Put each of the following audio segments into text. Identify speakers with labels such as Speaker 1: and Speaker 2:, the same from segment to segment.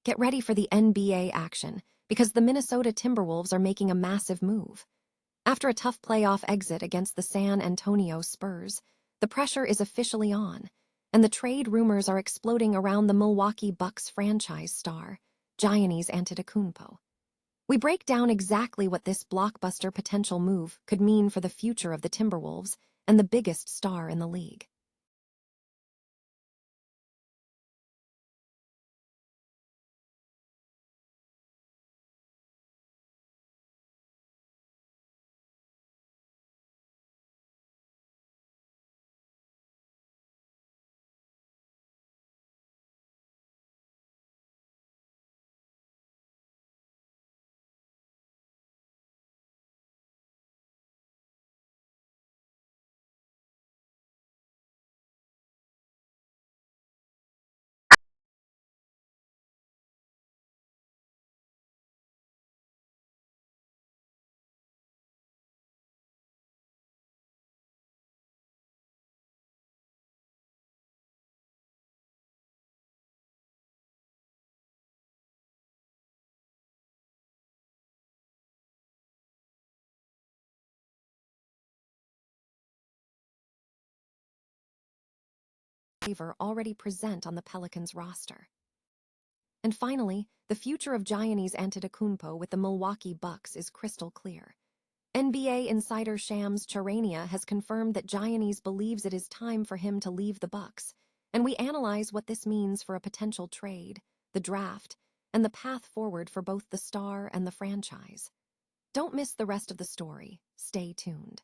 Speaker 1: Get ready for the NBA action, because the Minnesota Timberwolves are making a massive move. After a tough playoff exit against the San Antonio Spurs, the pressure is officially on, and the trade rumors are exploding around the Milwaukee Bucks franchise star, Giannis Antetokounmpo. We break down exactly what this blockbuster potential move could mean for the future of the Timberwolves and the biggest star in the league. Favor already present on the Pelicans roster. And finally, the future of Giannis Antetokounmpo with the Milwaukee Bucks is crystal clear. NBA insider Shams Charania has confirmed that Giannis believes it is time for him to leave the Bucks, and we analyze what this means for a potential trade, the draft, and the path forward for both the star and the franchise. Don't miss the rest of the story. Stay tuned.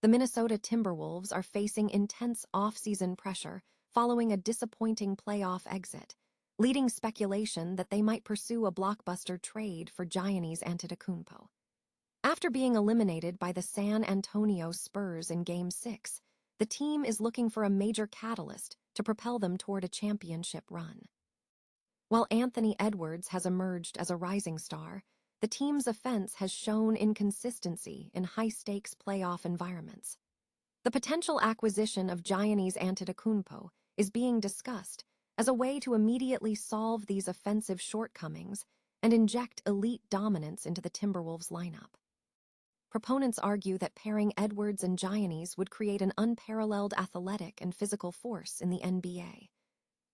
Speaker 1: The Minnesota Timberwolves are facing intense off-season pressure following a disappointing playoff exit, leading speculation that they might pursue a blockbuster trade for Giannis Antetokounmpo. After being eliminated by the San Antonio Spurs in Game 6, the team is looking for a major catalyst to propel them toward a championship run. While Anthony Edwards has emerged as a rising star, the team's offense has shown inconsistency in high-stakes playoff environments. The potential acquisition of Giannis Antetokounmpo is being discussed as a way to immediately solve these offensive shortcomings and inject elite dominance into the Timberwolves lineup. Proponents argue that pairing Edwards and Giannis would create an unparalleled athletic and physical force in the NBA.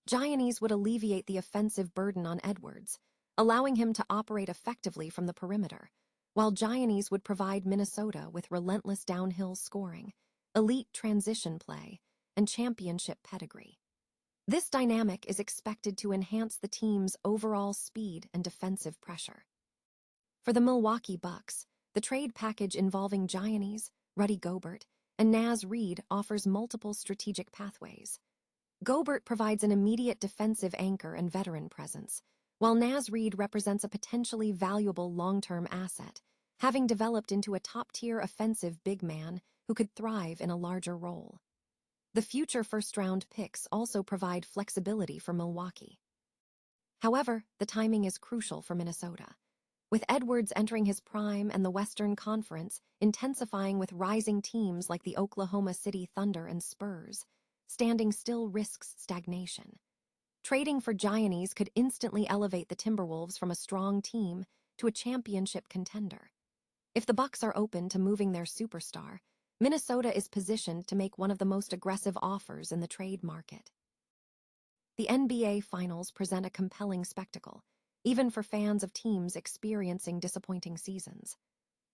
Speaker 1: Giannis would alleviate the offensive burden on Edwards, allowing him to operate effectively from the perimeter, while Giannis would provide Minnesota with relentless downhill scoring, elite transition play, and championship pedigree. This dynamic is expected to enhance the team's overall speed and defensive pressure. For the Milwaukee Bucks, the trade package involving Giannis, Rudy Gobert, and Naz Reid offers multiple strategic pathways. Gobert provides an immediate defensive anchor and veteran presence, while Naz Reid represents a potentially valuable long-term asset, having developed into a top-tier offensive big man who could thrive in a larger role. The future first-round picks also provide flexibility for Milwaukee. However, the timing is crucial for Minnesota. With Edwards entering his prime and the Western Conference intensifying with rising teams like the Oklahoma City Thunder and Spurs, standing still risks stagnation. Trading for Giannis could instantly elevate the Timberwolves from a strong team to a championship contender. If the Bucks are open to moving their superstar, Minnesota is positioned to make one of the most aggressive offers in the trade market. The NBA Finals present a compelling spectacle, even for fans of teams experiencing disappointing seasons.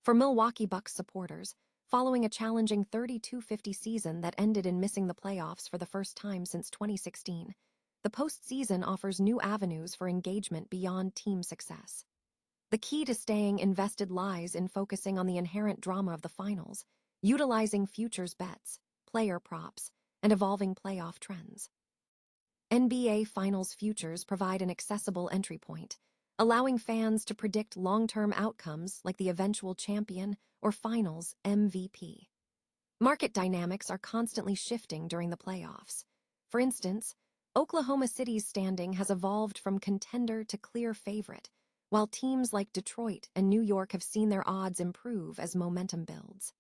Speaker 1: For Milwaukee Bucks supporters, following a challenging 32-50 season that ended in missing the playoffs for the first time since 2016, the postseason offers new avenues for engagement beyond team success. The key to staying invested lies in focusing on the inherent drama of the finals, utilizing futures bets, player props, and evolving playoff trends. NBA Finals futures provide an accessible entry point, allowing fans to predict long-term outcomes like the eventual champion or Finals MVP. Market dynamics are constantly shifting during the playoffs. For instance, Oklahoma City's standing has evolved from contender to clear favorite, while teams like Detroit and New York have seen their odds improve as momentum builds.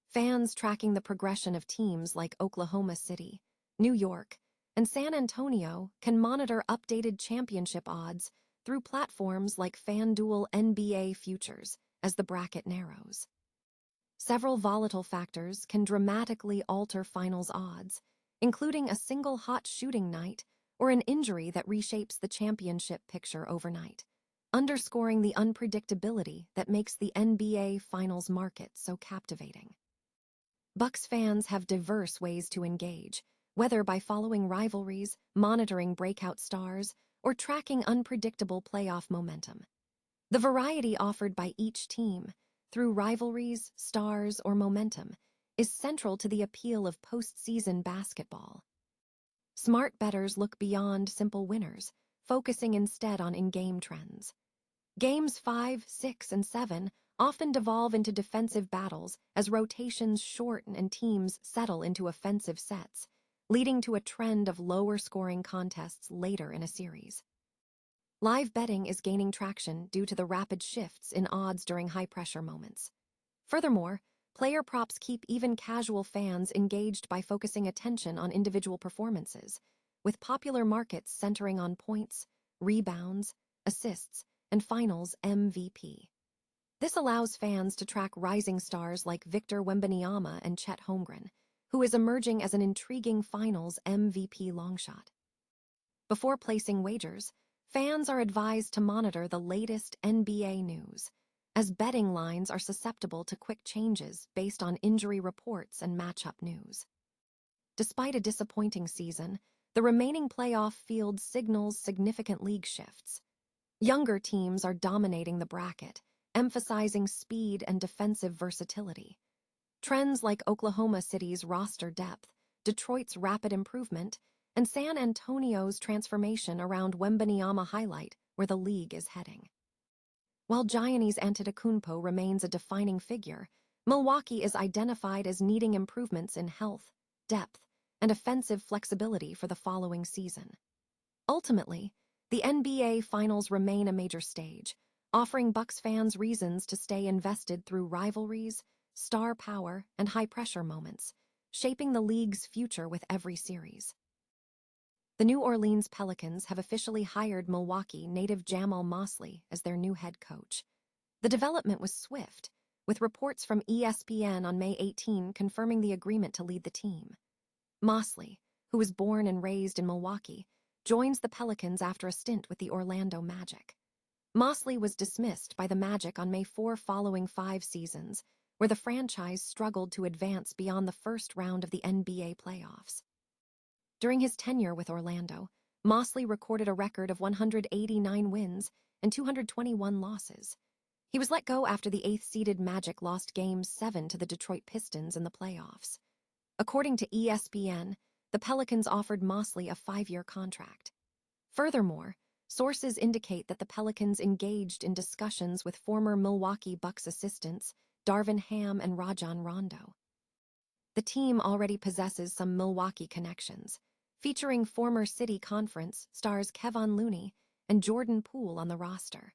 Speaker 1: Fans tracking the progression of teams like Oklahoma City, New York, and San Antonio can monitor updated championship odds through platforms like FanDuel NBA Futures as the bracket narrows. Several volatile factors can dramatically alter finals odds, including a single hot shooting night or an injury that reshapes the championship picture overnight, underscoring the unpredictability that makes the NBA Finals market so captivating. Bucks fans have diverse ways to engage, whether by following rivalries, monitoring breakout stars, or tracking unpredictable playoff momentum. The variety offered by each team, through rivalries, stars, or momentum, is central to the appeal of postseason basketball. Smart bettors look beyond simple winners, focusing instead on in-game trends. Games 5, 6, and 7 often devolve into defensive battles as rotations shorten and teams settle into offensive sets, leading to a trend of lower-scoring contests later in a series. Live betting is gaining traction due to the rapid shifts in odds during high-pressure moments. Furthermore, player props keep even casual fans engaged by focusing attention on individual performances, with popular markets centering on points, rebounds, assists, and finals MVP. This allows fans to track rising stars like Victor Wembanyama and Chet Holmgren, who is emerging as an intriguing finals MVP longshot. Before placing wagers, fans are advised to monitor the latest NBA news, as betting lines are susceptible to quick changes based on injury reports and matchup news. Despite a disappointing season, the remaining playoff field signals significant league shifts. Younger teams are dominating the bracket, emphasizing speed and defensive versatility. Trends like Oklahoma City's roster depth, Detroit's rapid improvement, and San Antonio's transformation around Wembanyama highlight where the league is heading. While Giannis Antetokounmpo remains a defining figure, Milwaukee is identified as needing improvements in health, depth, and offensive flexibility for the following season. Ultimately, the NBA Finals remain a major stage, offering Bucks fans reasons to stay invested through rivalries, star power, and high-pressure moments, shaping the league's future with every series. The New Orleans Pelicans have officially hired Milwaukee native Jamahl Mosley as their new head coach. The development was swift, with reports from ESPN on May 18 confirming the agreement to lead the team. Mosley, who was born and raised in Milwaukee, joins the Pelicans after a stint with the Orlando Magic. Mosley was dismissed by the Magic on May 4 following 5 seasons, where the franchise struggled to advance beyond the first round of the NBA playoffs. During his tenure with Orlando, Mosley recorded a record of 189 wins and 221 losses. He was let go after the 8th-seeded Magic lost Game 7 to the Detroit Pistons in the playoffs. According to ESPN, the Pelicans offered Mosley a 5-year contract. Furthermore, sources indicate that the Pelicans engaged in discussions with former Milwaukee Bucks assistants Darvin Ham and Rajon Rondo. The team already possesses some Milwaukee connections, featuring former City Conference stars Kevon Looney and Jordan Poole on the roster.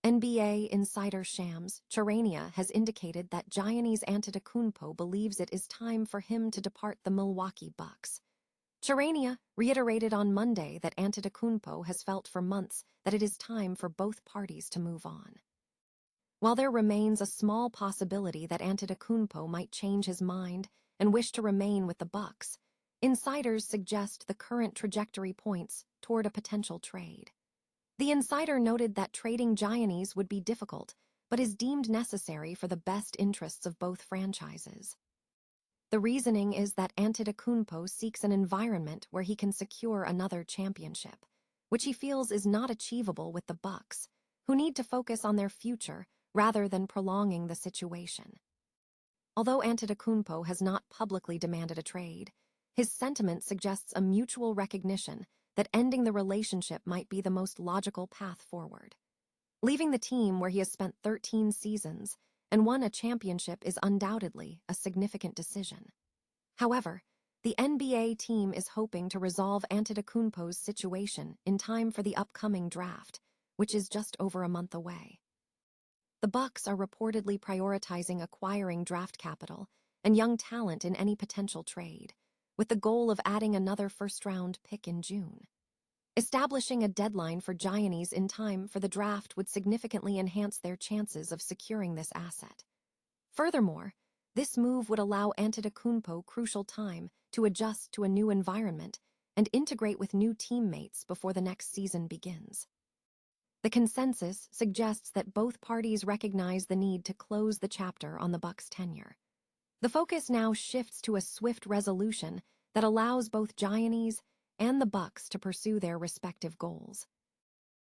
Speaker 1: NBA insider Shams Charania has indicated that Giannis Antetokounmpo believes it is time for him to depart the Milwaukee Bucks. Charania reiterated on Monday that Antetokounmpo has felt for months that it is time for both parties to move on. While there remains a small possibility that Antetokounmpo might change his mind and wish to remain with the Bucks, insiders suggest the current trajectory points toward a potential trade. The insider noted that trading Giannis would be difficult, but is deemed necessary for the best interests of both franchises. The reasoning is that Antetokounmpo seeks an environment where he can secure another championship, which he feels is not achievable with the Bucks, who need to focus on their future rather than prolonging the situation. Although Antetokounmpo has not publicly demanded a trade, his sentiment suggests a mutual recognition that ending the relationship might be the most logical path forward. Leaving the team where he has spent 13 seasons and won a championship is undoubtedly a significant decision. However, the NBA team is hoping to resolve Antetokounmpo's situation in time for the upcoming draft, which is just over a month away. The Bucks are reportedly prioritizing acquiring draft capital and young talent in any potential trade, with the goal of adding another first-round pick in June. Establishing a deadline for Giannis in time for the draft would significantly enhance their chances of securing this asset. Furthermore, this move would allow Antetokounmpo crucial time to adjust to a new environment and integrate with new teammates before the next season begins. The consensus suggests that both parties recognize the need to close the chapter on the Bucks' tenure. The focus now shifts to a swift resolution that allows both Giannis and the Bucks to pursue their respective goals.